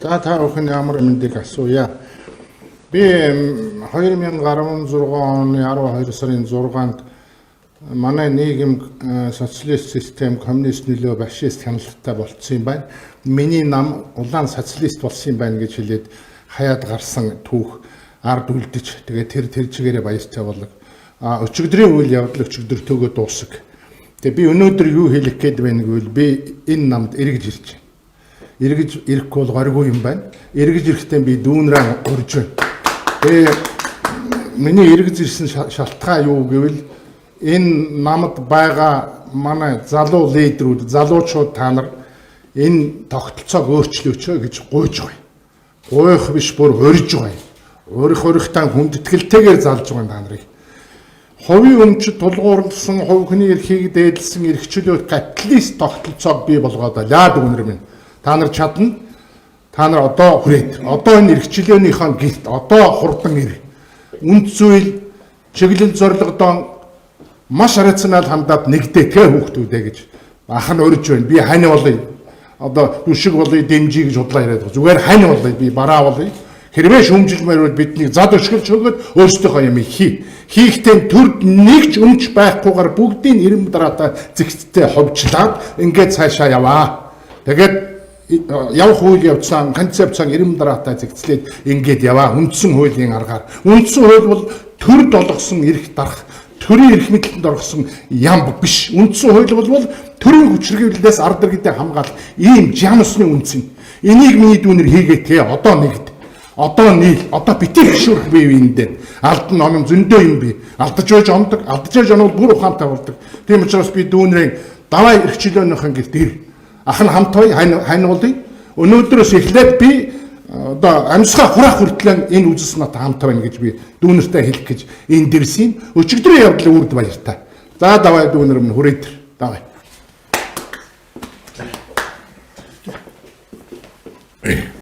За та бүхэн ямар мэндийг асууя. Би 2016 оны 12 сарын 6-нд манай нийгэм социалист систем коммунист нөлөө фашист хяналттай болцсон юм байна. Миний нам улаан социалист болсон юм байна гэж хэлээд хаяад гарсан түүх ард үлдэж тэгээд тэр чигээрээ баяртай болог. Өчигдрийн үйл явдал өчигдөр төгөө дуусаг. Тэгээд би өнөөдөр юу хэлэх гээд байна гэвэл би энэ намд эргэж ирж байна. Эргэж ирэхгүй бол горгүй юм байна. Эргэж ирэхдээ би дүүнрээ урьж байна. Тэгээд миний эргэж ирсэн шалтгаан юу гэвэл энэ намд байгаа манай залуу лидерүүд, залуучууд та нар энэ тогтолцоог өөрчлөөч гэж гуйж байгаа. Гуйх биш бүр урьж байгаа. Урихтаа хүндэтгэлтэйгээр залж байгаа та нарыг. Хувийн өмчөд тулгуурласан, хувь хүний эрхийг дээдлсэн эрхчлөөд атлист тогтолцоог бий болгоод лаад өнөр минь. Та нар чадна. Та нар одоо хүрээд. Одоо энэ эрхчлөөнийхөө гэрт одоо хурдан ир. Үнд зүйл чиглэл зорилгодоо маш рационал хандаад нэгдээ тэ хүүхдүүдээ гэж ах нь урьж байна. Би хань болъё. Одоо түшиг болъё, дэмжиж гэж худлаа яриад байгаа. Зүгээр хань болъё, би бараа болъё. Хэрвээ шүүмжилмээр бол бидний зад өшгөлж өгөөд өөрсдийнхөө юм хийхдээ төрд нэгч өмч байхгүйгээр бүгдийн ирэм дараатаа зэгцтэй ховчлаад ингээд цаашаа яваа. Тэгээд явах үйл явцсан концепцийн ирэм дараатаа зэгцлээд ингээд яваа. Үндсэн хуулийн аргаар. Үндсэн хууль бол төрд олгосон эрх дарах, төрийн эрх мэдлэлд оргосон ям биш. Үндсэн хууль бол төрийн хүчирхийллээс ард иргэдэд хамгаалах ийм жамсны үндсэн. Энийг миний дүүнэр хийгээ те одоо нэгд. Одоо нийл, одоо битгий хөшөөрөх бие биендээ. Алдан номын зөндөө юм би. Алдаж байж ондог, алдаж байж онол бүр ухаантай болдог. Тийм учраас би дүүнрийн даваа эрхчлөөнийхэн гэрт ир. Ах нь хамт хань болъё. Өнөөдрөөс эхлээд би одоо амьсгаа хураах хүртлэн энэ үзэс надад хамт байна гэж би дүүнэртэй хэлэх гэж энэ дэрсийн өчигдрийн явдлын үрд баяртай. За даваа дүүнэр минь хүрээд даваа.